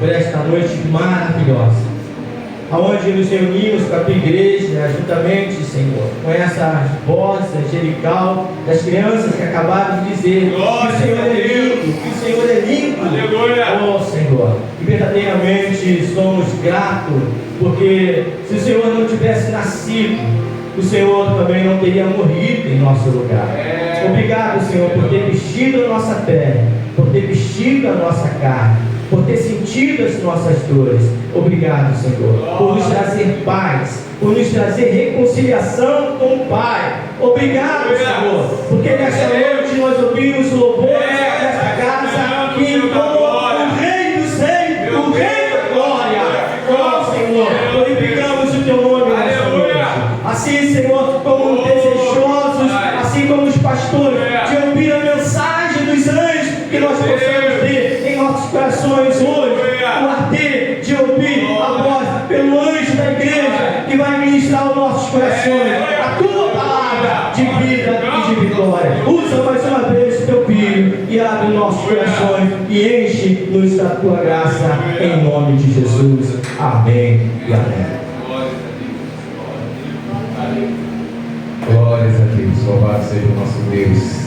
por esta noite maravilhosa, aonde nos reunimos com a tua igreja, juntamente, Senhor, com essa voz angelical das crianças que acabaram de dizer que o Senhor é lindo, que o Senhor é lindo. Aleluia. Oh, Senhor, e verdadeiramente somos gratos, porque se o Senhor não tivesse nascido, o Senhor também não teria morrido em nosso lugar. Obrigado, Senhor, por ter vestido a nossa pele, por ter vestido a nossa carne, por ter sentido as nossas dores. Obrigado, Senhor, por nos trazer paz, por nos trazer reconciliação com o Pai. Obrigado, Senhor, porque nesta noite nós ouvimos o louvor desta casa que entoa o Rei dos Reis, o Rei da Glória. Oh, Senhor, glorificamos o teu nome nesta noite. Assim, Senhor, como desejosos, assim como os pastores, de ouvir a mensagem dos anjos, que nós possamos ter em nossos corações hoje, o arder de ouvir a voz pelo anjo da igreja, que vai ministrar os nossos corações a tua palavra de vida e de vitória. Usa mais uma vez o teu filho e abre nossos corações e enche-nos da tua graça, em nome de Jesus. Amém e amém. Glórias a Deus, louvado seja o nosso Deus.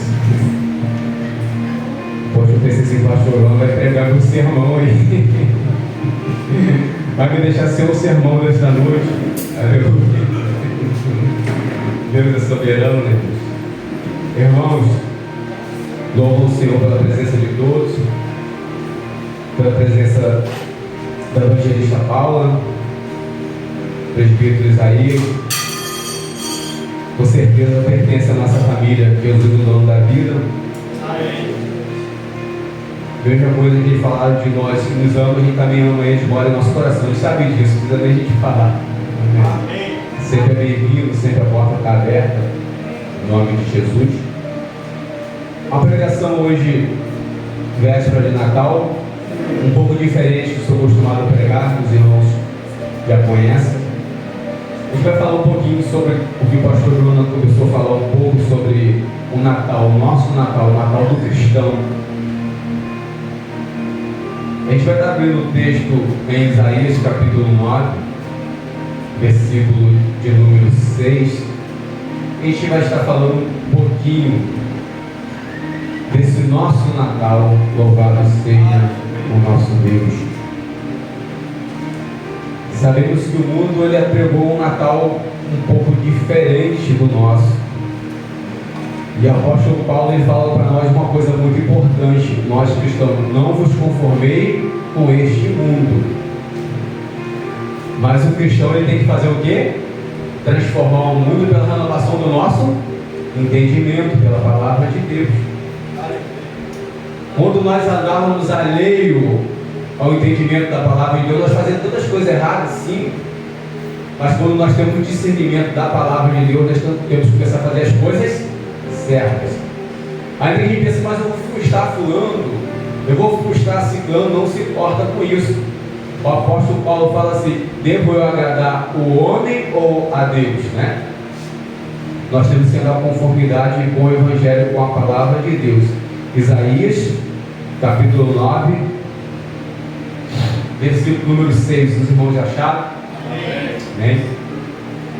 Poxa, eu pensei que o pastor João vai pregar um sermão aí. Vai me deixar ser um sermão desta noite. Aleluia. Deus é soberano, né? Irmãos, louvo o Senhor pela presença de todos, pela presença da evangelista Paula, presbítero Isaías. Com certeza pertence à nossa família, Jesus é o dono da vida. Amém. Veja a coisa que falaram de nós, que nos amam, a gente também ama eles, mora em nosso coração. A gente sabe disso, não precisa nem a gente falar. Amém. Sempre é bem-vindo, sempre a porta está aberta, em nome de Jesus. A pregação hoje, véspera de Natal, um pouco diferente do que estou acostumado a pregar, que os irmãos já conhecem. A gente vai falar um pouquinho sobre o que o pastor João começou a falar um pouco sobre o Natal, o nosso Natal, o Natal do cristão. A gente vai estar abrindo o texto em Isaías capítulo 9, versículo de número 6. A gente vai estar falando um pouquinho desse nosso Natal, louvado seja o nosso Deus. Sabemos que o mundo ele apregou um Natal um pouco diferente do nosso. E o apóstolo Paulo ele fala para nós uma coisa muito importante. Nós cristãos, não vos conformei com este mundo. Mas o cristão ele tem que fazer o quê? Transformar o mundo pela renovação do nosso entendimento, pela palavra de Deus. Quando nós andávamos alheio ao entendimento da palavra de Deus, nós fazemos tantas coisas erradas, sim, mas quando nós temos o discernimento da palavra de Deus, nós temos que começar a fazer as coisas certas. Aí a gente pensa, mas eu vou frustrar fulano, eu vou frustrar ciclano, não se importa com isso. O apóstolo Paulo fala assim: devo eu agradar o homem ou a Deus, né? Nós temos que andar em conformidade com o evangelho, com a palavra de Deus. Isaías capítulo 9, versículo número 6, os irmãos já acharam? Amém.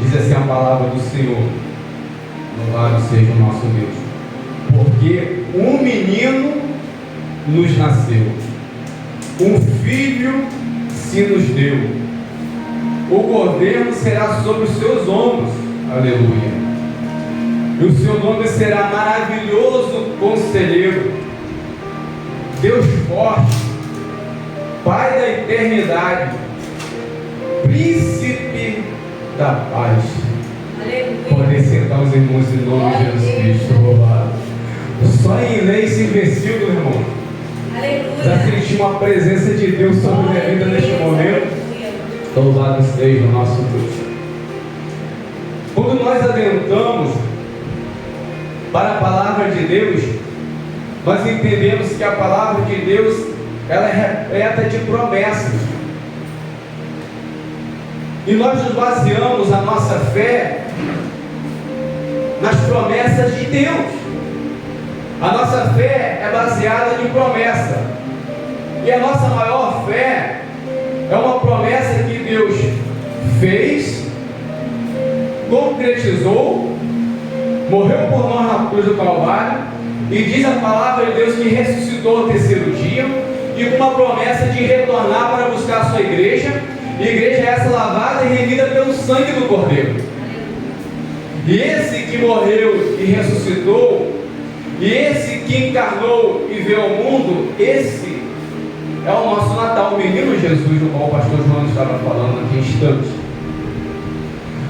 Diz assim a palavra do Senhor: louvado seja o nosso Deus, porque um menino nos nasceu, um filho se nos deu, o governo será sobre os seus ombros, aleluia, e o seu nome será maravilhoso conselheiro, Deus forte, Pai da eternidade, Príncipe da paz. Aleluia. Podem sentar os irmãos em nome de Jesus Cristo, louvado. Só em ler esse versículo, irmão, já senti uma presença de Deus sobre a minha vida neste momento. Louvado seja o nosso Deus. Quando nós adentramos para a palavra de Deus, nós entendemos que a palavra de Deus ela é repleta de promessas. E nós nos baseamos a nossa fé nas promessas de Deus. A nossa fé é baseada em promessa. E a nossa maior fé concretizou, morreu por nós na cruz do Calvário, e diz a palavra de Deus que ressuscitou ao terceiro dia, e com uma promessa de retornar para buscar a sua igreja, e a igreja é essa lavada e remida pelo sangue do Cordeiro. E esse que morreu e ressuscitou, e esse que encarnou e veio ao mundo, esse é o nosso Natal, o menino Jesus, do qual o pastor João estava falando aqui em instantes.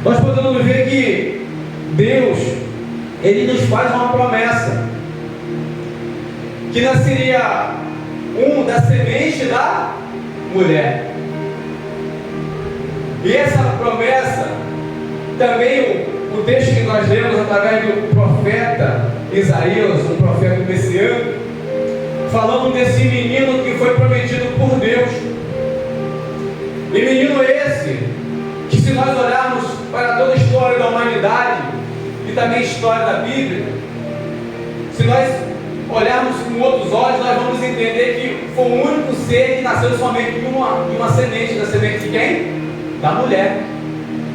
Nós podemos ver que Deus, Ele nos faz uma promessa, que nasceria da semente da mulher. E essa promessa, também o texto que nós lemos através do profeta Isaías, um profeta messiânico, falando desse menino que foi prometido por Deus. E menino esse, que se nós olharmos para toda a história da humanidade, e também a história da Bíblia, se nós olharmos com outros olhos, nós vamos entender que foi o único ser que nasceu somente de uma semente. Da semente de quem? Da mulher.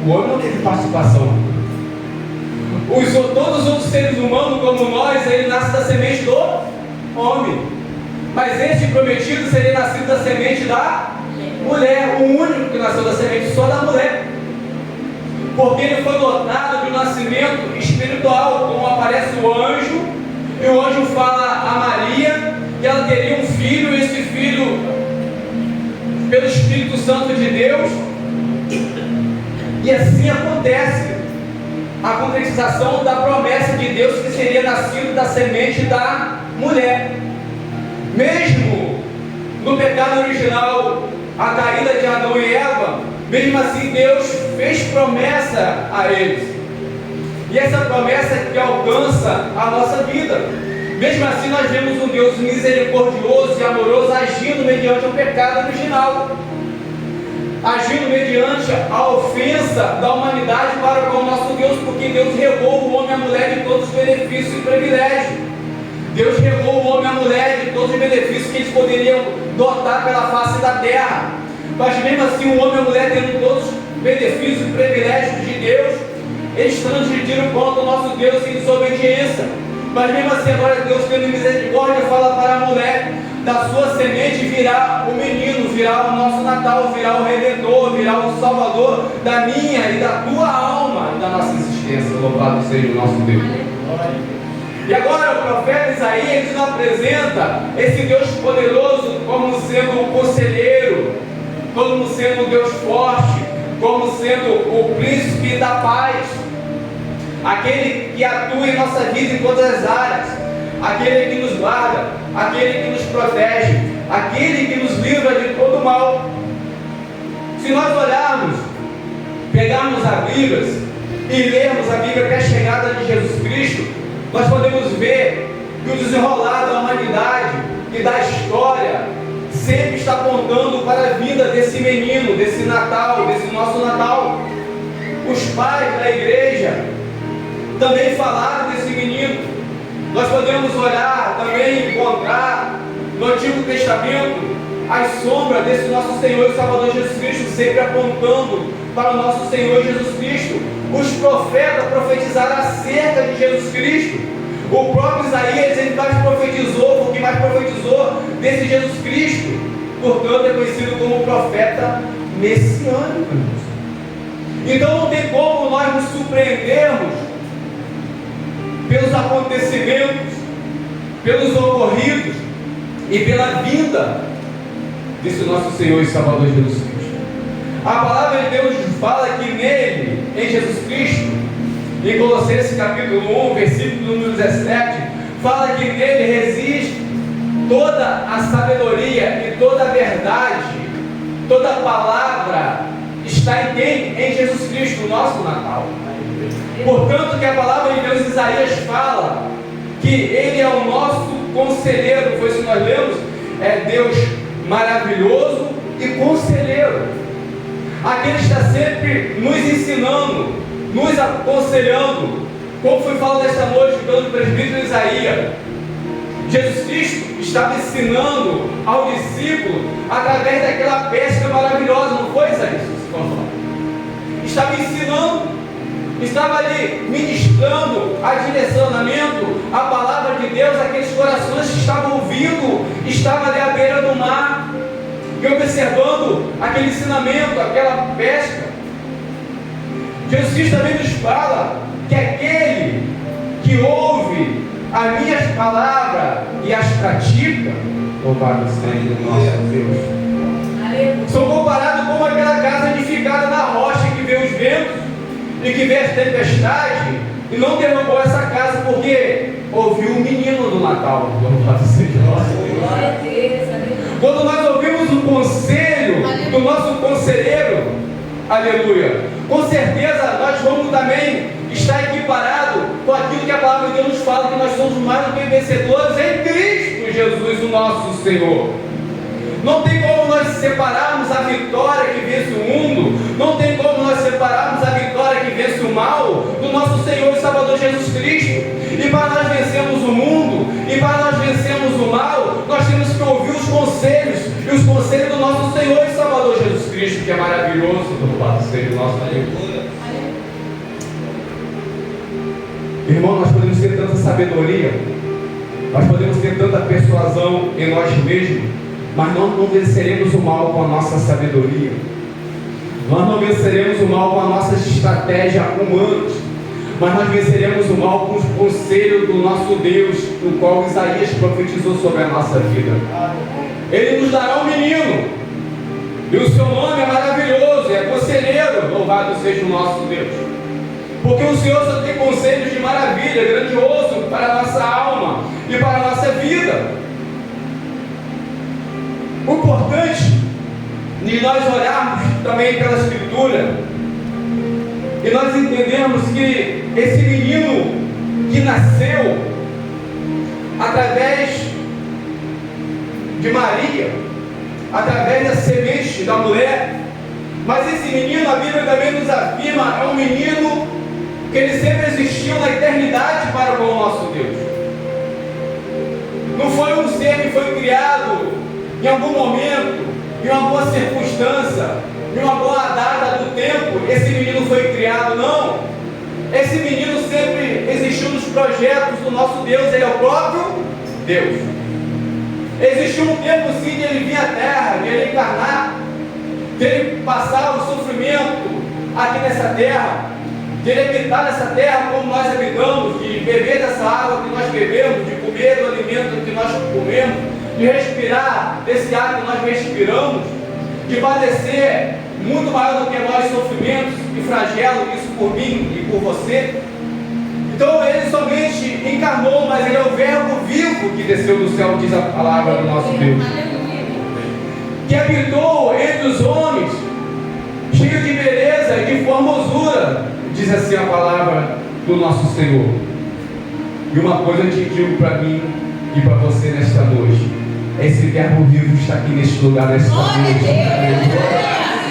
O homem não teve participação. Todos os outros seres humanos como nós, ele nasce da semente do homem. Mas este prometido seria nascido da semente da mulher. O único que nasceu da semente só da mulher. Porque ele foi dotado de um nascimento espiritual, como aparece o anjo, e o anjo fala a Maria que ela teria um filho, e esse filho, pelo Espírito Santo de Deus, e assim acontece a concretização da promessa de Deus, que seria nascido da semente da mulher. Mesmo no pecado original, a caída de Adão e Eva, mesmo assim Deus fez promessa a eles, e essa promessa que alcança a nossa vida. Mesmo assim nós vemos um Deus misericordioso e amoroso agindo mediante o pecado original, agindo mediante a ofensa da humanidade para com o nosso Deus, porque Deus regou o homem e a mulher de todos os benefícios e privilégios. Deus regou o homem e a mulher de todos os benefícios que eles poderiam dotar pela face da terra. Mas mesmo assim, o homem e a mulher, tendo todos os benefícios e privilégios de Deus, eles transgrediram contra o nosso Deus em desobediência. Mas mesmo assim, agora Deus, tendo misericórdia, fala para a mulher: da sua semente virá o menino, virá o nosso Natal, virá o Redentor, virá o Salvador da minha e da tua alma e da nossa existência. Louvado seja o nosso Deus. E agora o profeta Isaías nos apresenta esse Deus poderoso como sendo o conselheiro, como sendo o Deus forte, como sendo o príncipe da paz, aquele que atua em nossa vida em todas as áreas, aquele que nos guarda, aquele que nos protege, aquele que nos livra de todo mal. Se nós olharmos, pegarmos a Bíblia e lermos a Bíblia até a chegada de Jesus Cristo, nós podemos ver que o desenrolar da humanidade e da história sempre está apontando para a vida desse menino, desse Natal, desse nosso Natal. Os pais da igreja também falaram desse menino. Nós podemos olhar também e encontrar no Antigo Testamento as sombras desse nosso Senhor e Salvador Jesus Cristo, sempre apontando para o nosso Senhor Jesus Cristo. Os profetas profetizaram acerca de Jesus Cristo. O próprio Isaías, ele mais profetizou, porque mais profetizou desse Jesus Cristo. Portanto, é conhecido como profeta messiânico. Então não tem como nós nos surpreendermos pelos acontecimentos, pelos ocorridos e pela vinda desse nosso Senhor e Salvador Jesus Cristo. A palavra de Deus fala que nele, em Jesus Cristo, em Colossenses capítulo 1, versículo número 17, fala que nele reside toda a sabedoria e toda a verdade, toda a palavra está em quem? Em Jesus Cristo, o nosso Natal. Portanto, que a palavra de Deus, Isaías fala que ele é o nosso conselheiro, foi isso que nós lemos, é Deus maravilhoso e conselheiro, aquele que está sempre nos ensinando, nos aconselhando, como foi falado esta noite pelo presbítero Isaías. Jesus Cristo estava ensinando ao discípulo através daquela pesca maravilhosa, não foi, Isaías? Estava ensinando. estava ali ministrando a direcionamento, a palavra de Deus, aqueles corações que estavam ouvindo, estavam ali à beira do mar, e observando aquele ensinamento, aquela pesca. Jesus também nos fala que aquele que ouve as minhas palavras e as pratica, louvado seja o nosso Deus. São comparados com aquela casa edificada na rocha que vê os ventos e que vê as tempestades e não derrubou essa casa porque ouviu o menino do Natal. Louvado seja o nosso Deus. Quando nós ouvimos o conselho do nosso conselheiro, aleluia, com certeza nós vamos também estar equiparados com aquilo que a palavra de Deus nos fala, que nós somos mais do que vencedores em Cristo Jesus, o nosso Senhor. Não tem como nós separarmos a vitória que vence o mundo, não tem como nós separarmos a vitória que vence o mal do nosso Senhor e Salvador Jesus Cristo. E para nós vencermos o mundo, e para nós vencermos o mal, nós temos que ouvir os conselhos, e os conselhos do nosso Senhor e Salvador Jesus Cristo, que é maravilhoso, louvado seja o nosso Deus. Irmão, nós podemos ter tanta sabedoria, nós podemos ter tanta persuasão em nós mesmos, mas nós não venceremos o mal com a nossa sabedoria, nós não venceremos o mal com as nossas estratégias humanas, mas nós venceremos o mal com os conselhos do nosso Deus, no qual Isaías profetizou sobre a nossa vida. Ele nos dará um menino, e o seu nome é maravilhoso, é conselheiro, louvado seja o nosso Deus. Porque o Senhor só tem conselhos de maravilha, grandioso para a nossa alma e para a nossa vida. O importante de nós olharmos também pela Escritura e nós entendemos que esse menino que nasceu através de Maria, através da semente da mulher, mas esse menino, a Bíblia também nos afirma, é um menino que ele sempre existiu na eternidade para com o nosso Deus. Não foi um ser que foi criado em algum momento, em uma boa circunstância, em uma boa data do tempo, esse menino foi criado, não. Esse menino sempre existiu nos projetos do nosso Deus, ele é o próprio Deus. Existiu um tempo sim de ele vir à terra, de ele encarnar, de ele passar o sofrimento aqui nessa terra, de ele habitar nessa terra como nós habitamos, de beber dessa água que nós bebemos, de comer do alimento que nós comemos, de respirar desse ar que nós respiramos, de padecer muito maior do que nós sofrimentos e flagelo, isso por mim e por você. Então ele somente encarnou, mas ele é o verbo vivo que desceu do céu, diz a palavra do nosso Deus, que habitou entre os homens, cheio de beleza e de formosura, diz assim a palavra do nosso Senhor. E uma coisa eu te digo para mim e para você nesta noite: esse verbo vivo está aqui neste lugar, nesta noite.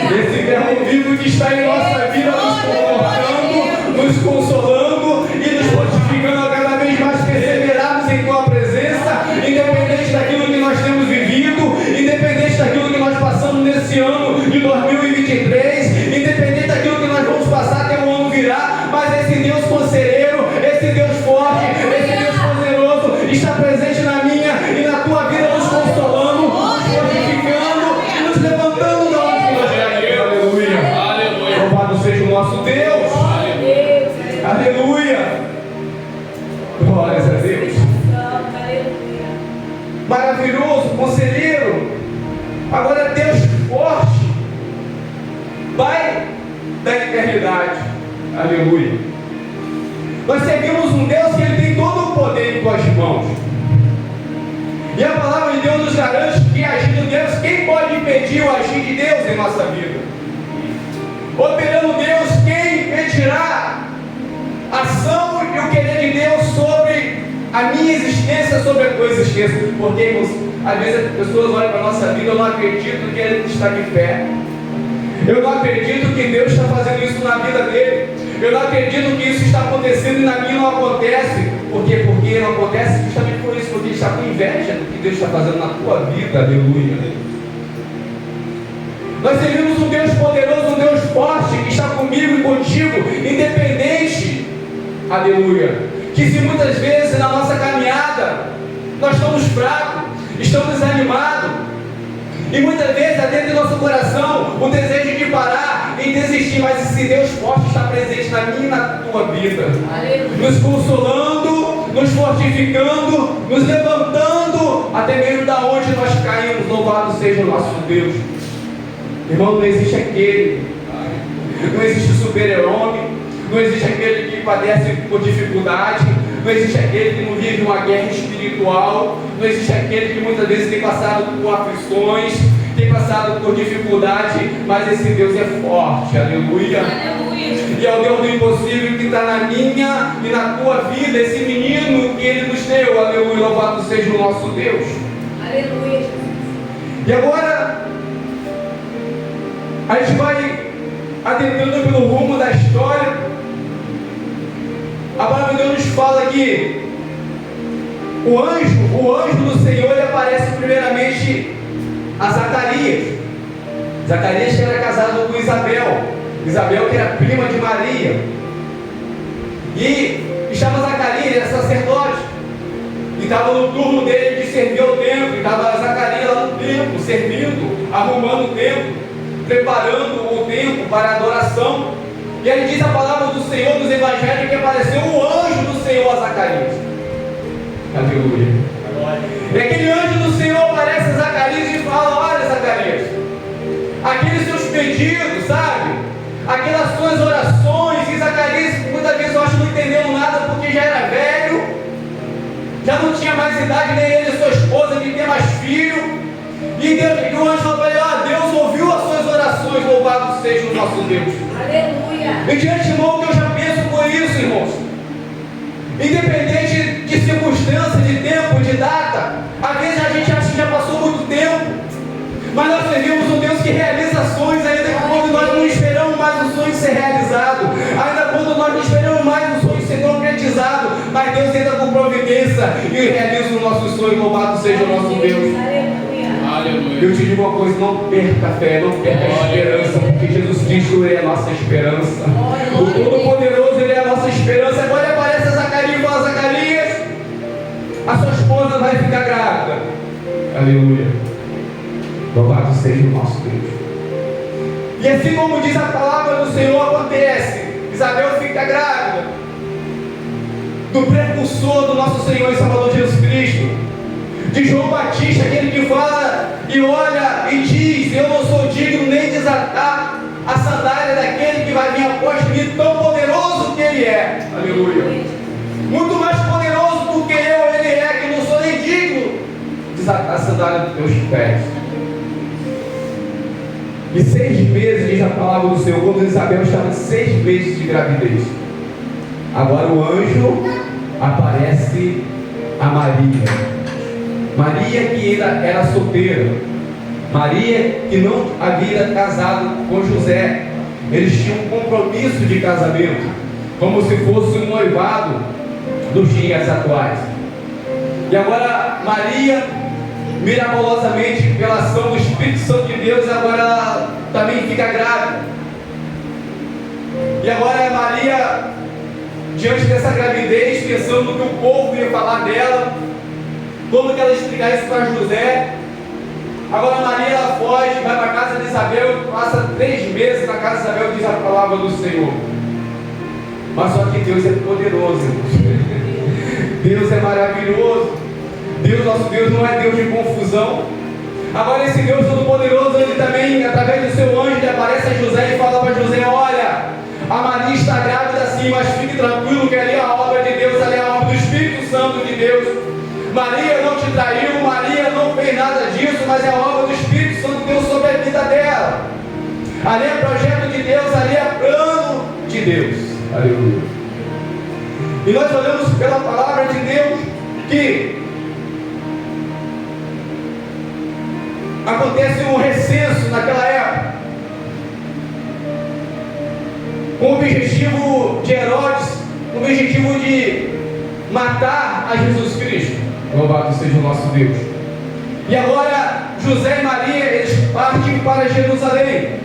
Esse verbo vivo que está em nossa vida, nos confortando, nos consolando e nos fortificando a cada vez mais perseverarmos em tua presença, independente daquilo que nós temos vivido, independente daquilo que nós passamos nesse ano de 2023, independente daquilo que nós vamos passar até o ano virar, mas esse Deus conselheiro, esse Deus forte, esse Deus poderoso está presente na minha e na tua vida, nos consolando, nos fortificando e nos levantando da onde nós caímos. Aleluia. Louvado seja o nosso Deus. Aleluia. Glórias a Deus. Maravilhoso, conselheiro. Agora Deus forte, Pai da eternidade. Aleluia. Nós seguimos um Deus que ele tem todo o poder em tuas mãos. E a palavra de Deus nos garante que agindo Deus, quem pode impedir o agir de Deus em nossa vida? Operando Deus, quem impedirá a ação e o querer de Deus sobre a minha existência, sobre a tua existência? Porque, irmãos, às vezes as pessoas olham para a nossa vida, eu não acredito que ele está de pé. Eu não acredito que Deus está fazendo isso na vida dele. Eu não acredito que isso está acontecendo e na minha não acontece. Por quê? Porque não acontece justamente por isso, porque ele está com inveja do que Deus está fazendo na tua vida. Aleluia. Nós servimos um Deus poderoso, um Deus forte, que está comigo e contigo, independente aleluia. Que se muitas vezes na nossa caminhada nós estamos fracos, estamos desanimados, e muitas vezes há dentro do nosso coração o desejo de parar e desistir, mas esse Deus forte está presente na minha e na tua vida, nos consolando, nos fortificando, nos levantando, até mesmo da onde nós caímos. Louvado seja o nosso Deus. Irmão, não existe aquele, não existe super-herói, não existe aquele que padece por dificuldade, não existe aquele que não vive uma guerra espiritual, não existe aquele que muitas vezes tem passado por aflições, tem passado por dificuldade, mas esse Deus é forte, aleluia. E é o Deus do impossível que está na minha e na tua vida, esse menino que Ele nos deu, aleluia, louvado seja o nosso Deus. Aleluia. E agora, a gente vai adentrando pelo rumo da história. A palavra de Deus nos fala que o anjo do Senhor, ele aparece primeiramente a Zacarias. Zacarias que era casado com Isabel que era prima de Maria. E estava Zacarias, ele era sacerdote, e estava no turno dele de servir ao templo. E estava Zacarias lá no templo, servindo, arrumando o templo, preparando o templo para a adoração. E aí diz a palavra do Senhor nos evangelhos que apareceu o anjo do Senhor a Zacarias. Aleluia. E aquele anjo do Senhor aparece a Zacarias e fala: olha, Zacarias, aqueles seus pedidos, sabe? Aquelas suas orações. E Zacarias, muitas vezes eu acho que não entendeu nada, porque já era velho, já não tinha mais idade, nem ele e sua esposa, de ter mais filho. E o anjo falou para ele: ó, Deus ouviu as suas orações, louvado seja o nosso Deus. Aleluia. E de antemão que eu já penso por isso, irmãos, independente de circunstância, de tempo, de data, às vezes a gente acha que já passou muito tempo, mas nós servimos um Deus que realiza sonhos, ainda que quando nós não esperamos mais o sonho ser realizado, ainda quando nós não esperamos mais o sonho ser concretizado, mas Deus entra com providência e realiza o nosso sonho. Louvado seja o nosso Deus. Aleluia. Eu te digo uma coisa: não perca a fé, não perca a esperança, porque Jesus Cristo é a nossa esperança. O Todo-Poderoso, Ele é a nossa esperança. Agora aparece a Zacarias e fala: Zacarias, a sua esposa vai ficar grávida. Aleluia. Louvado seja o nosso Deus. E assim como diz a palavra do Senhor, acontece. Isabel fica grávida do precursor do nosso Senhor e Salvador Jesus Cristo, de João Batista, aquele que fala e olha e diz: eu não sou digno nem de desatar a sandália daquele que vai vir após mim, tão poderoso que Ele é. Aleluia. Muito mais poderoso do que eu, Ele é, que não sou nem digno de desatar a sandália dos teus pés. E 6 meses, diz a palavra do Senhor, quando Isabel estava em 6 meses de gravidez, agora o anjo aparece a Maria. Maria que ainda era solteira, Maria que não havia casado com José. Eles tinham um compromisso de casamento, como se fosse um noivado dos dias atuais. E agora Maria, miraculosamente, pela ação do Espírito Santo de Deus, agora ela também fica grávida. E agora Maria, diante dessa gravidez, pensando que o povo ia falar dela, como que ela explicar isso para José. Agora Maria, ela foge, vai para a casa de Isabel, passa 3 meses na casa de Isabel, diz a palavra do Senhor. Mas só que Deus é poderoso, irmãos. Deus é maravilhoso. Deus, nosso Deus, não é Deus de confusão. Agora esse Deus Todo-Poderoso, Ele também, através do seu anjo, Ele aparece a José e fala para José: olha, a Maria está grávida sim, mas fique tranquilo que ali é a obra de Deus, ali é a obra do Espírito Santo de Deus. Maria não te traiu, Maria não fez nada disso, mas é a obra do Espírito Santo de Deus sobre a vida dela. Ali é projeto de Deus, ali é plano de Deus. Aleluia. E nós olhamos pela palavra de Deus que acontece um recenso naquela época, com o objetivo de Herodes, com o objetivo de matar a Jesus Cristo. Louvado seja o nosso Deus. E agora José e Maria, eles partem para Jerusalém.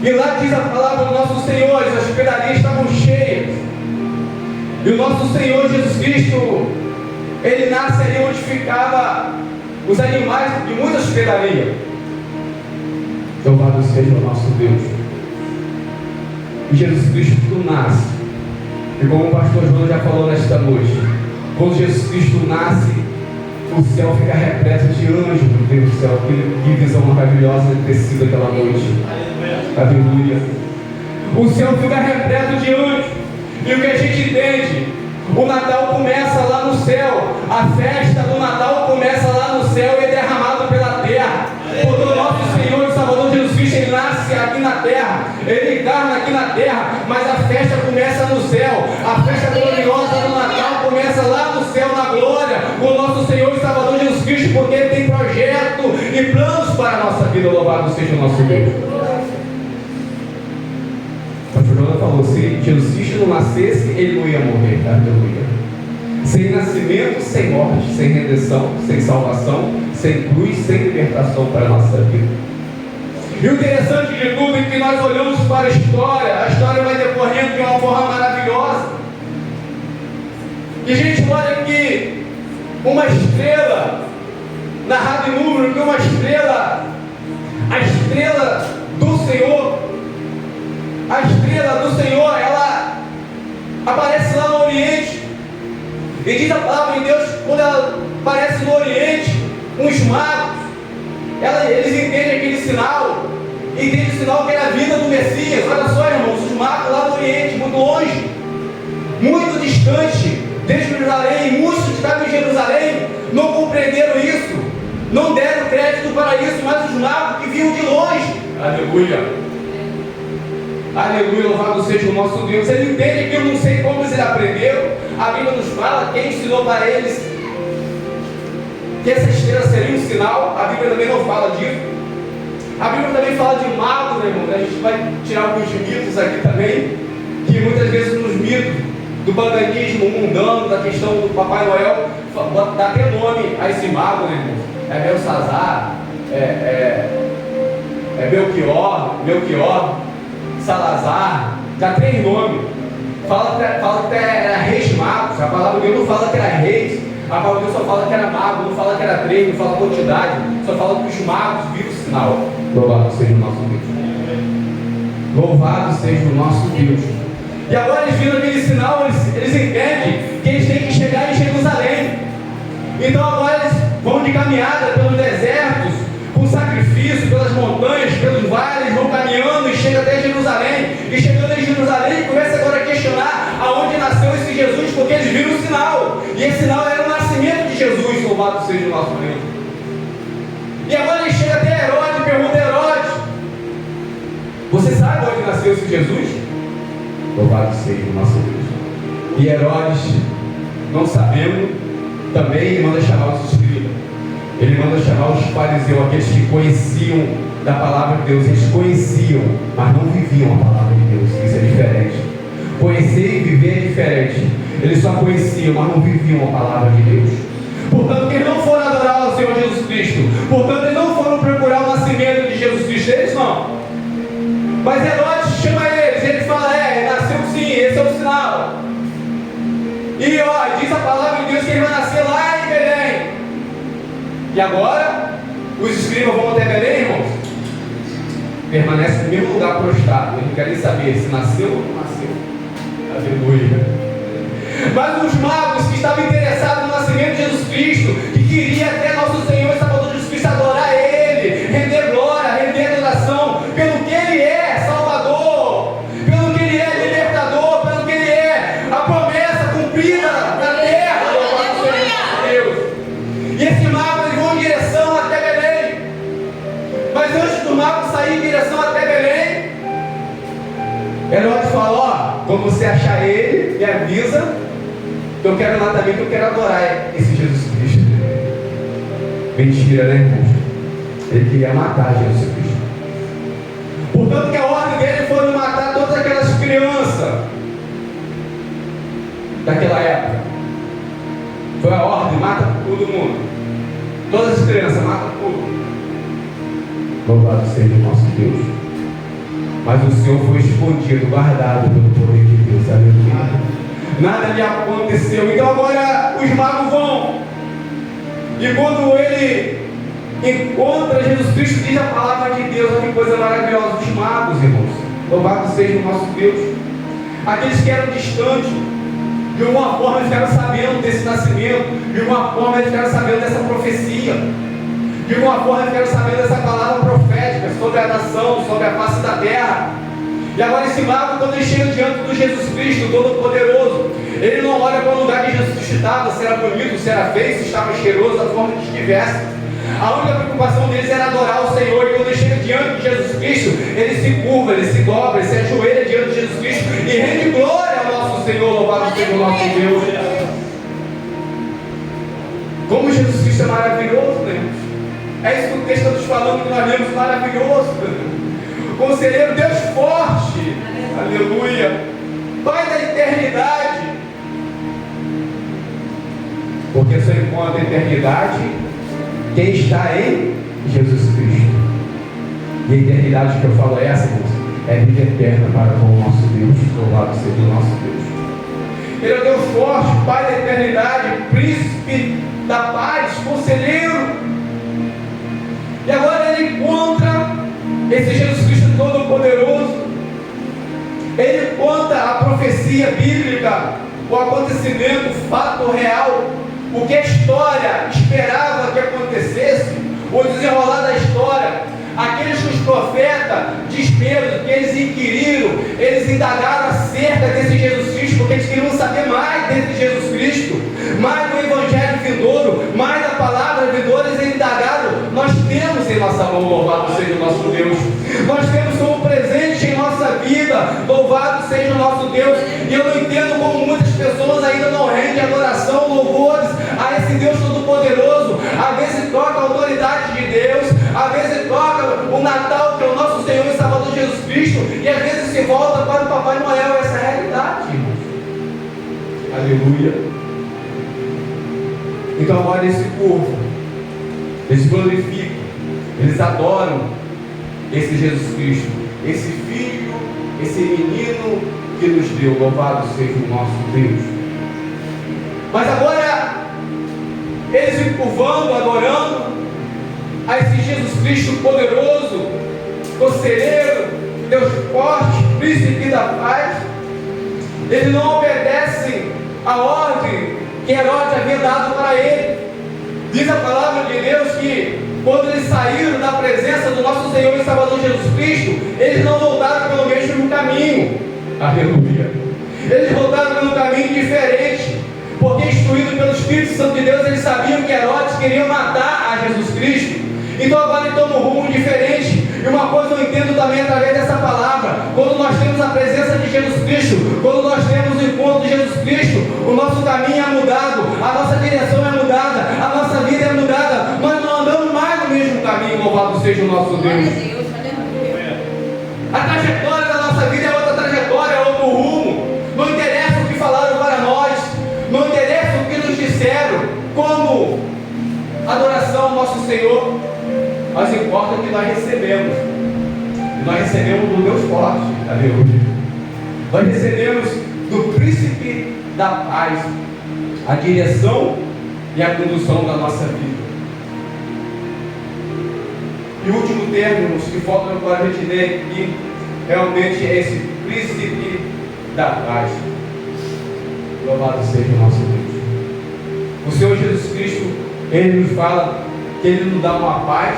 E lá diz a palavra do nosso Senhor: as hospedarias estavam cheias. E o nosso Senhor Jesus Cristo, Ele nasce ali onde ficava os animais de muita hospedaria. Louvado seja o nosso Deus. E Jesus Cristo nasce. E como o pastor João já falou nesta noite, quando Jesus Cristo nasce, o céu fica repleto de anjos, meu Deus do céu. Que visão maravilhosa de ter sido aquela noite. Aleluia. O céu fica repleto de anjos. E o que a gente entende? O Natal começa lá no céu. A festa do Natal começa lá no céu e é derramado pela terra. Porque o nosso Senhor e Salvador Jesus Cristo, Ele nasce aqui na terra, Ele encarna aqui na terra, mas a festa começa no céu. A festa gloriosa do Natal começa lá no céu, na glória, com o nosso Senhor e Salvador Jesus Cristo, porque Ele tem projeto e planos para a nossa vida. Louvado seja o nosso Deus. A Fernanda falou, se Jesus Cristo não nascesse, Ele não ia morrer. Aleluia. Sem nascimento, sem morte, sem redenção, sem salvação, sem cruz, sem libertação para a nossa vida. E o interessante de tudo é que nós olhamos para a história vai decorrendo de uma forma maravilhosa. E a gente olha aqui uma estrela, narrado em número, que uma estrela, a estrela do Senhor, ela aparece lá no Oriente. E diz a palavra de Deus, quando ela aparece no Oriente, uns magos, eles entendem aquele sinal, entendem o sinal que era a vida do Messias. Olha só, irmãos, os magos lá no Oriente, muito longe, muito distante de Jerusalém. Muitos que estavam em Jerusalém não compreenderam isso, não deram crédito para isso, mas os magos que vinham de longe, aleluia. Aleluia, louvado seja o nosso Deus. Ele entende que eu não sei como eles aprenderam. A Bíblia nos fala, quem ensinou para eles que essa estrela seria um sinal. A Bíblia também não fala disso. A Bíblia também fala de magos, né, irmão? A gente vai tirar alguns mitos aqui também, que muitas vezes nos mitos do paganismo mundano, da questão do Papai Noel, dá até nome a esse mago, né, irmão? É Belsazar, Melchior, Salazar, já tem nome. Fala que era reis magos. A palavra de Deus não fala que era reis. A palavra de Deus só fala que era mago, não fala que era três, não fala quantidade, só fala que os magos viram o sinal. Louvado seja o nosso Deus. Louvado seja o nosso Deus. E agora eles viram aquele sinal, eles entendem que eles têm que chegar em Jerusalém. Então agora eles vão de caminhada pelos desertos, com sacrifício, pelas montanhas, pelos vales, vão caminhando e chegam até Jerusalém. E chegando em Jerusalém, começa agora a questionar aonde nasceu esse Jesus, porque eles viram o sinal. E esse sinal era o nascimento de Jesus, louvado seja o nosso Deus. E agora ele chega até Herodes e pergunta a Herodes: você sabe onde nasceu esse Jesus? Louvado seja o nosso Deus. E Herodes, não sabendo, também ele manda chamar os escribas. Ele manda chamar os fariseus, aqueles que conheciam da palavra de Deus. Eles conheciam, mas não viviam a palavra de Deus. Isso é diferente. Conhecer e viver é diferente. Eles só conheciam, mas não viviam a palavra de Deus. Portanto, eles não foram adorar ao Senhor Jesus Cristo. Portanto, eles não foram procurar o nascimento de Jesus Cristo. Eles não. Mas Herodes chama eles. Ele fala, nasceu sim, esse é o sinal. E diz a palavra de Deus que ele vai nascer lá em Belém. E agora, os escribas vão até Belém, irmãos, permanece no mesmo lugar prostrado. Eles não querem saber se nasceu ou não nasceu. Aleluia. Mas os magos que estavam interessados no nascimento de Jesus Cristo, que queria até nosso Senhor e Salvador Jesus Cristo adorar Ele, render glória, render adoração, pelo que Ele é, Salvador, pelo que Ele é, libertador, pelo que Ele é, a promessa cumprida na terra, louvado seja Deus. E esse mago, eles vão em direção até Belém. Mas antes do mago sair em direção até Belém, Herodes fala, quando você achar ele, me avisa, que eu quero lá também, que eu quero adorar esse Jesus Cristo. Mentira, né, irmãos? Ele queria matar Jesus Cristo. Portanto, que a ordem dele foi matar todas aquelas crianças daquela época. Foi a ordem, mata todo mundo. Todas as crianças, mata tudo. Louvado seja o nosso Deus. Mas o Senhor foi escondido, guardado pelo poder de Deus. Aleluia. nada lhe aconteceu. Então agora os magos vão, e quando ele encontra Jesus Cristo, diz a palavra de Deus, olha que coisa maravilhosa, os magos, irmãos, louvado seja o nosso Deus. Aqueles que eram distantes, de alguma forma eles ficaram sabendo desse nascimento, de alguma forma eles ficaram sabendo dessa profecia, de alguma forma eles ficaram sabendo dessa palavra profética sobre a nação, sobre a face da terra. E agora esse mago, quando ele chega diante do Jesus Cristo Todo-Poderoso, ele não olha para o lugar que Jesus Cristo estava, se era bonito, se era feio, se estava cheiroso, da forma que estivesse. A única preocupação deles era adorar o Senhor. E quando ele chega diante de Jesus Cristo, ele se curva, ele se dobra, ele se ajoelha diante de Jesus Cristo e rende glória ao nosso Senhor. Louvado seja o nosso Deus. Como Jesus Cristo é maravilhoso, né? É isso que o texto está nos falando, que nós lemos, maravilhoso, Conselheiro, Deus forte, aleluia, Pai da eternidade, porque só encontra a eternidade quem está em Jesus Cristo. E a eternidade que eu falo é essa, irmãos, é vida eterna para com o nosso Deus. Louvado seja o nosso Deus. Ele é Deus forte, Pai da eternidade, príncipe da paz, conselheiro. E agora ele encontra esse Jesus Cristo Todo-Poderoso. Ele conta a profecia bíblica, o acontecimento, o fato real, o que a história esperava que acontecesse, o desenrolar da história. Aqueles que os profetas desperam, que eles inquiriram, eles indagaram acerca desse Jesus Cristo, porque eles queriam saber mais desse Jesus Cristo, mais do Evangelho vindouro, mais da palavra vindoura. Eles indagaram. Nós temos em nossa mão, louvado seja o nosso Deus. Nós temos como presente em nossa vida, louvado seja o nosso Deus. E eu não entendo como muitas pessoas ainda não rendem adoração, louvores a esse Deus Todo-Poderoso. Às vezes toca a autoridade de Deus, às vezes toca o Natal, que é o nosso Senhor e Salvador Jesus Cristo, e às vezes se volta para o Papai Noel. Essa é a realidade, irmãos. Aleluia. Então agora esse povo, eles glorificam, eles adoram esse Jesus Cristo, esse Filho, esse menino que nos deu. Louvado seja o nosso Deus. Mas agora eles se curvando, adorando a esse Jesus Cristo poderoso, conselheiro, Deus forte, príncipe da paz. Eles não obedecem a ordem que Herodes havia dado para ele. Diz a palavra de Deus que quando eles saíram da presença do nosso Senhor e Salvador Jesus Cristo, eles não voltaram pelo mesmo caminho. Aleluia. Eles voltaram pelo caminho diferente, porque instruído pelo Espírito Santo de Deus, eles sabiam que Herodes queria matar a Jesus Cristo. Então agora ele toma um rumo diferente. E uma coisa eu entendo também através dessa palavra: quando nós temos a presença de Jesus Cristo, quando nós temos o encontro de Jesus Cristo, o nosso caminho é mudado, a nossa direção é mudada, a nossa vida é mudada. Nós não andamos mais no mesmo caminho. Louvado seja o nosso Deus. A trajetória da nossa vida é outra trajetória, é outro rumo. Não interessa o que falaram para nós, não interessa o que nos disseram como adoração ao nosso Senhor, mas importa que nós recebemos. E nós recebemos do Deus forte. Aleluia. Nós recebemos do príncipe da paz a direção e a condução da nossa vida. E o último termo que falta para a gente ler aqui realmente é esse príncipe da paz. Louvado seja o nosso Deus. O Senhor Jesus Cristo, Ele nos fala que Ele nos dá uma paz,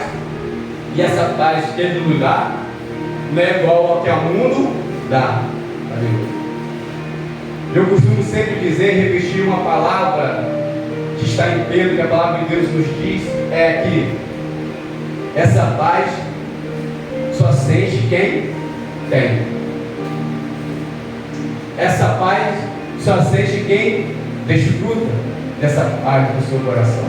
e essa paz que Ele nos dá não é igual ao que o mundo dá. Aleluia. Eu costumo sempre dizer e repetir uma palavra que está em Pedro, que a palavra de Deus nos diz, é que essa paz só sente quem tem. Essa paz só sente quem desfruta dessa paz do seu coração.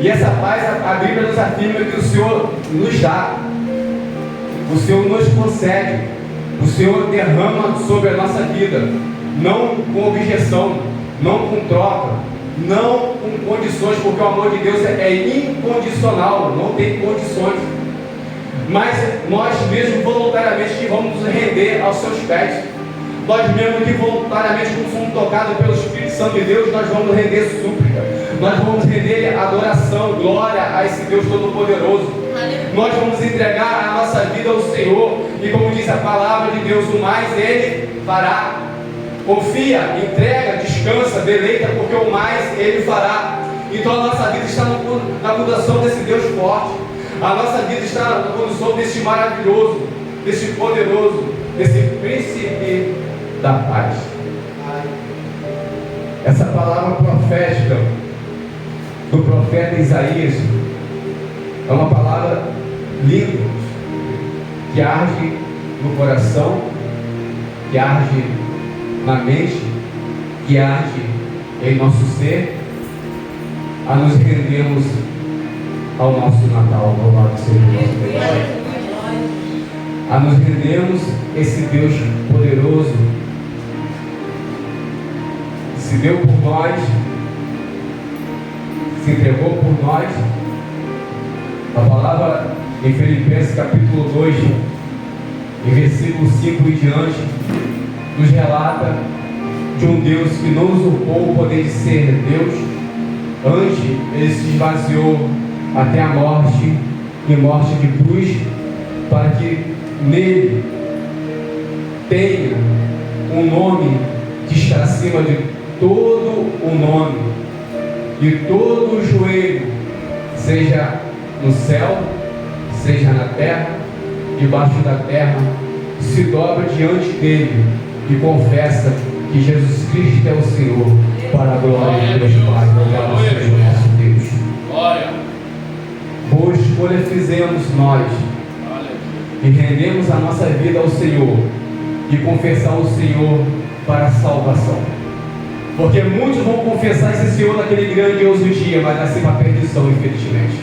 E essa paz, a Bíblia nos afirma que o Senhor nos dá, o Senhor nos concede, o Senhor derrama sobre a nossa vida, não com objeção, não com troca, não com condições, porque o amor de Deus é incondicional, não tem condições. Mas nós mesmos voluntariamente vamos nos render aos seus pés. Nós mesmo que voluntariamente, como somos tocados pelo Espírito Santo de Deus, nós vamos render súplica, nós vamos render adoração, glória a esse Deus Todo-Poderoso. Nós vamos entregar a nossa vida ao Senhor, e como diz a palavra de Deus, o mais Ele fará. Confia, entrega, descansa, deleita, porque o mais Ele fará. Então a nossa vida está na condução desse Deus forte, a nossa vida está na condução desse maravilhoso, desse poderoso, desse príncipe da paz. Essa palavra profética do profeta Isaías é uma palavra linda, que arde no coração, que arde na mente, que arde em nosso ser, a nos rendermos ao nosso Natal, louvado seja o nosso Deus. A nos rendermos esse Deus poderoso, que se deu por nós, se entregou por nós. A palavra em Filipenses capítulo 2, em versículo 5 e diante, nos relata de um Deus que não usurpou o poder de ser Deus. Antes, Ele se esvaziou até a morte, e morte de cruz, para que nele tenha um nome que está acima de todo o nome, e todo o joelho, seja no céu, seja na terra, debaixo da terra, se dobra diante dele e confessa que Jesus Cristo é o Senhor, para a glória de Deus Pai, louvado seja o nosso Deus. Boa escolha fizemos nós e rendemos a nossa vida ao Senhor e confessar o Senhor para a salvação. Porque muitos vão confessar esse Senhor naquele grandioso dia, mas nascer para a perdição, infelizmente.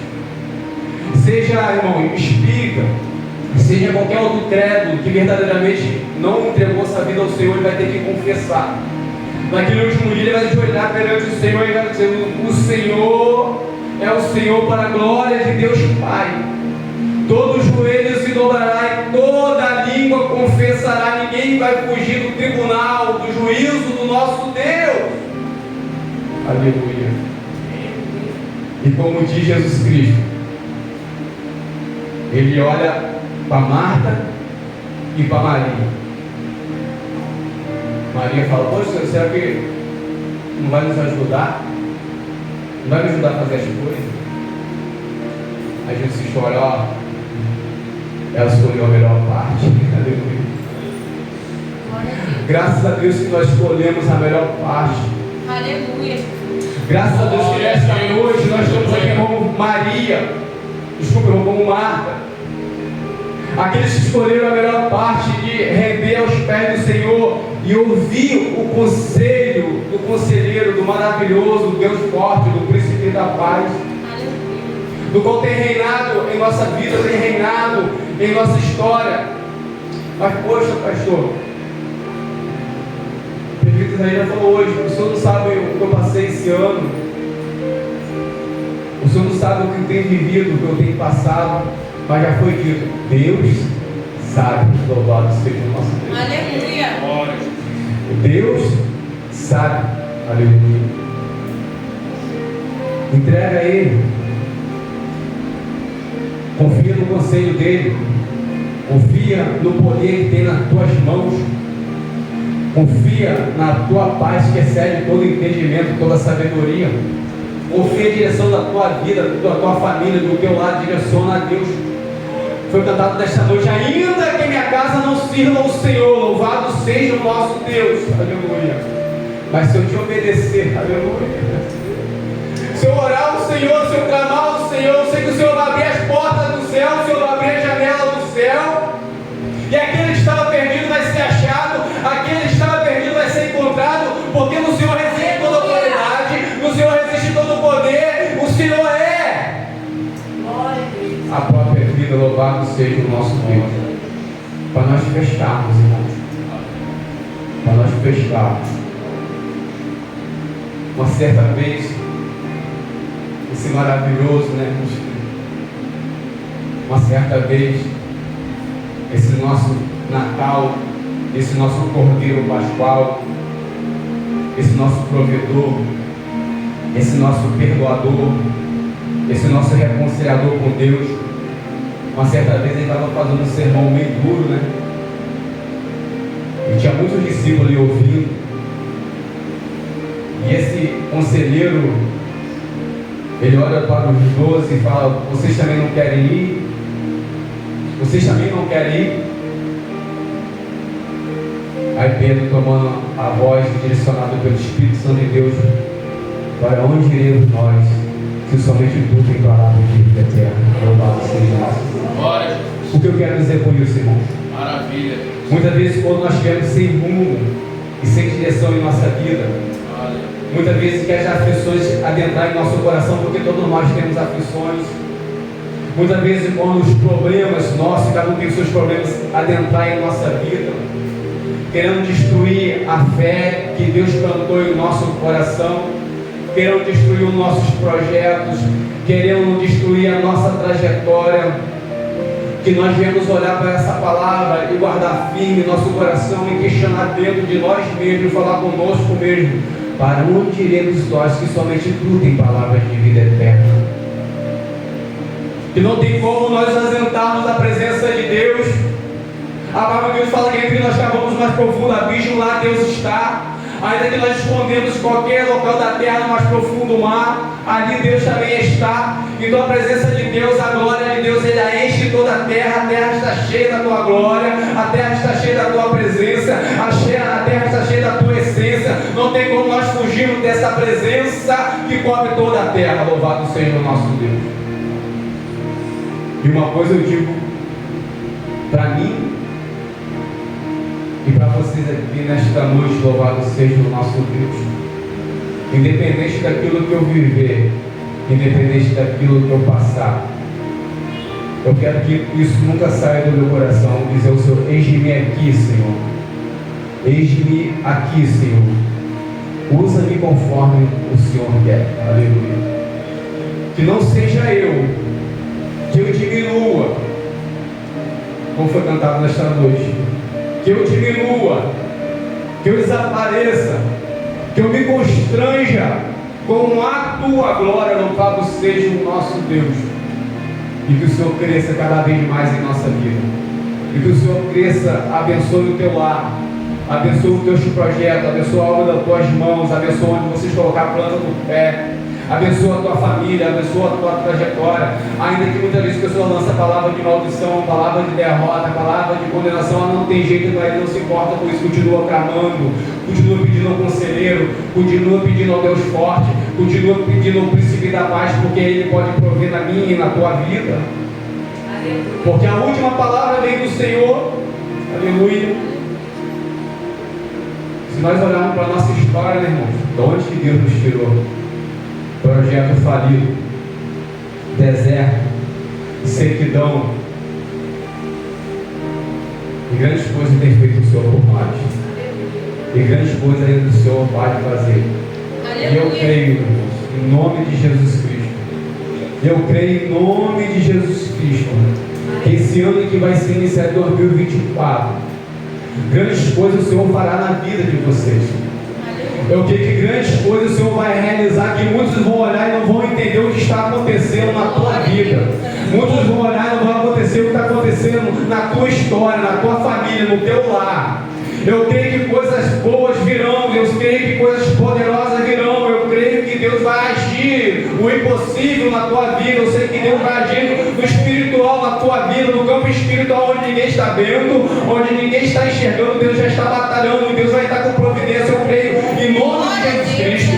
Seja, irmão, espírita, seja qualquer outro credo que verdadeiramente não entregou essa vida ao Senhor, ele vai ter que confessar. Naquele último dia ele vai ajoelhar perante o Senhor e vai dizer: o Senhor é o Senhor, para a glória de Deus Pai. Todo joelho se dobrará e toda língua confessará. Ninguém vai fugir do tribunal, do juízo do nosso Deus. Aleluia. E como diz Jesus Cristo, Ele olha para Marta e para Maria. Maria fala: poxa, será que não vai nos ajudar? Não vai me ajudar a fazer as coisas? Aí Jesus chora: ó, ela escolheu a melhor parte. Aleluia. Graças a Deus que nós escolhemos a melhor parte. Aleluia. Graças a Deus que nesta noite nós estamos aqui como Maria, como Marta, aqueles que escolheram a melhor parte de render aos pés do Senhor e ouvir o conselho do conselheiro, do maravilhoso, do Deus forte, do príncipe da paz, do qual tem reinado em nossa vida, tem reinado em nossa história. Mas poxa, pastor, o prefeito Israel falou hoje: o senhor não sabe o que eu passei esse ano, o senhor não sabe o que eu tenho vivido, o que eu tenho passado. Mas já foi dito: Deus sabe. Louvado seja o nosso Deus. Aleluia. Deus sabe. Aleluia. Entrega a Ele. Confia no conselho dEle. Confia no poder que tem nas tuas mãos. Confia na tua paz que excede todo entendimento, toda sabedoria. Confia a direção da tua vida, da tua família, do teu lado. Direciona a Deus. Foi cantado nesta noite: ainda que minha casa não sirva ao Senhor, louvado seja o nosso Deus. Aleluia. Mas se eu te obedecer, aleluia, se eu orar ao Senhor, se eu clamar ao Senhor, eu sei que o Senhor vai abrir as portas do céu, o Senhor vai abrir a janela do céu, e aquele que estava perdido vai ser achado, aquele que estava perdido vai ser encontrado, porque no Senhor reside toda a autoridade, no Senhor reside todo o poder, o Senhor é a própria vida. Louvado seja o nosso Deus. Para nós fecharmos, irmãos, para nós fecharmos. Uma certa vez, esse maravilhoso, né? Uma certa vez, esse nosso Natal, esse nosso Cordeiro Pascual, esse nosso provedor, esse nosso perdoador, esse nosso reconciliador com Deus. Uma certa vez ele estava fazendo um sermão meio duro, né? E tinha muitos discípulos ali ouvindo. E esse conselheiro, ele olha para os 12 e fala: vocês também não querem ir? Vocês também não querem ir? Aí Pedro, tomando a voz, direcionado pelo Espírito Santo de Deus: para onde iremos nós, se somente tu tem palavra de vida eterna? Louvado seja Deus. O que eu quero dizer com isso, irmãos? Maravilha. Muitas vezes, quando nós estivermos sem rumo e sem direção em nossa vida, muitas vezes que as aflições adentrar em nosso coração, porque todos nós temos aflições. Muitas vezes, quando os problemas nossos, cada um tem os seus problemas, adentrar em nossa vida, querendo destruir a fé que Deus plantou em nosso coração, querendo destruir os nossos projetos, querendo destruir a nossa trajetória, que nós viemos olhar para essa palavra e guardar firme nosso coração e questionar dentro de nós mesmos, falar conosco mesmo: para onde iremos nós, que somente tu tem palavras de vida eterna? Que não tem como nós ausentarmos da presença de Deus. A palavra de Deus fala que entre nós cavamos mais profundo abismo, lá Deus está. Ainda que nós escondemos em qualquer local da terra, no mais profundo mar, ali Deus também está. Então a presença de Deus, a glória de Deus, Ele enche toda a terra está cheia da tua glória, a terra está cheia da tua presença, a terra está cheia da tua essência. Não tem como nós fugirmos dessa presença que cobre toda a terra. Louvado seja o nosso Deus. E uma coisa eu digo para mim e para vocês aqui nesta noite: louvado seja o nosso Deus. Independente daquilo que eu viver, independente daquilo que eu passar, eu quero que isso nunca saia do meu coração. Dizer ao Senhor: eis-me aqui, Senhor. Eis-me aqui, Senhor. Usa-me conforme o Senhor quer. Aleluia. Que não seja eu, que eu diminua, como foi cantado nesta noite, que eu diminua, que eu desapareça, que eu me constranja com a tua glória. Louvado seja o nosso Deus. E que o Senhor cresça cada vez mais em nossa vida, e que o Senhor cresça, abençoe o teu lar, abençoe os teus projetos, abençoe a obra das tuas mãos, abençoe onde vocês colocar a planta do pé, abençoa a tua família, abençoa a tua trajetória. Ainda que muitas vezes a pessoa lança palavra de maldição, palavra de derrota, palavra de condenação, ela não tem jeito, ele não se importa com isso, continua clamando, continua pedindo ao conselheiro, continua pedindo ao Deus forte, continua pedindo ao príncipe da paz, porque Ele pode prover na minha e na tua vida. Porque a última palavra vem do Senhor. Aleluia. Se nós olharmos para a nossa história, né, irmãos, de onde que Deus nos tirou? Projeto falido, deserto, sequidão, e grandes coisas tem feito o Senhor por nós, e grandes coisas ainda o Senhor vai fazer. E eu creio, irmãos, em nome de Jesus Cristo, eu creio em nome de Jesus Cristo, que esse ano que vai se iniciar em 2024, grandes coisas o Senhor fará na vida de vocês. Eu creio que grandes coisas o Senhor vai realizar, que muitos vão olhar e não vão entender o que está acontecendo na tua vida. Muitos vão olhar e não vão acontecer o que está acontecendo na tua história, na tua família, no teu lar. Eu creio que coisas boas virão, eu creio que coisas poderosas virão, eu creio que Deus vai agir o impossível na tua vida. Eu sei que Deus vai agir no espiritual na tua vida, no campo espiritual onde ninguém está vendo, onde ninguém está enxergando, Deus já está batalhando, Deus vai estar com providência. Eu creio em nome de Jesus Cristo.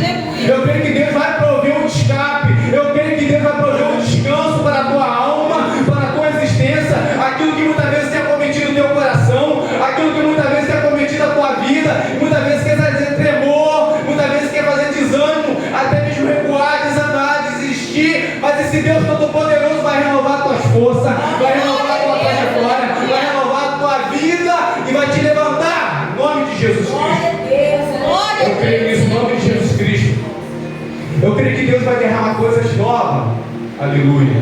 Eu creio que Deus vai prover um escape, eu creio que Deus vai prover um descanso para a tua alma, para a tua existência, aquilo que muitas vezes tem acometido o teu coração, aquilo que muitas vezes tem acometido a tua vida, muitas vezes quer fazer tremor, muitas vezes quer fazer desânimo, até mesmo recuar, desandar, desistir. Mas esse Deus Todo-Poderoso vai renovar tuas forças, vai renovar a tua trajetória, vai renovar a tua vida e vai te levantar, em nome de Jesus Cristo. Eu creio nisso, em nome de Jesus Cristo. Eu creio que Deus vai derramar coisas novas, aleluia,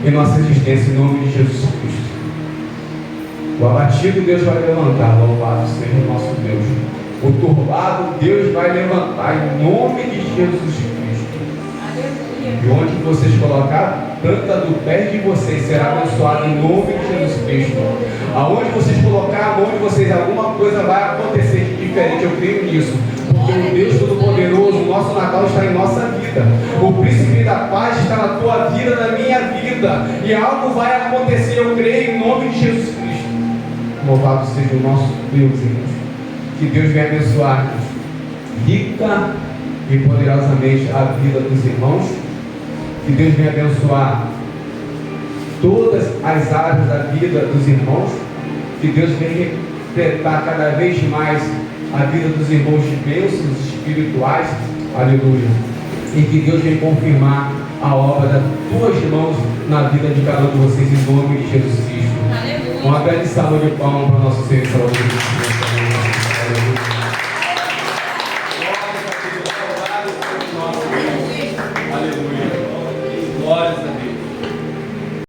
em nossa existência, em nome de Jesus Cristo. O abatido Deus vai levantar, louvado seja o nosso Deus. O turbado Deus vai levantar em nome de Jesus Cristo. Aleluia. E onde vocês colocar a planta do pé de vocês será abençoada em nome de Jesus Cristo. Aonde vocês colocar a mão de vocês, alguma coisa vai acontecer de diferente, eu creio nisso. Porque o Deus Todo-Poderoso, o nosso Natal está em nossa vida. O Príncipe da Paz está na tua vida, na minha vida. E algo vai acontecer, eu creio, em nome de Jesus Cristo. Louvado seja o nosso Deus, irmãos. Que Deus venha abençoar-nos rica e poderosamente a vida dos irmãos. Que Deus venha abençoar todas as áreas da vida dos irmãos. Que Deus venha completar cada vez mais a vida dos irmãos de bênçãos espirituais. Aleluia. E que Deus venha confirmar a obra das tuas mãos na vida de cada um de vocês, em nome de Jesus Cristo. Aleluia. Uma grande salva de palmas para o nosso Senhor e Salvador.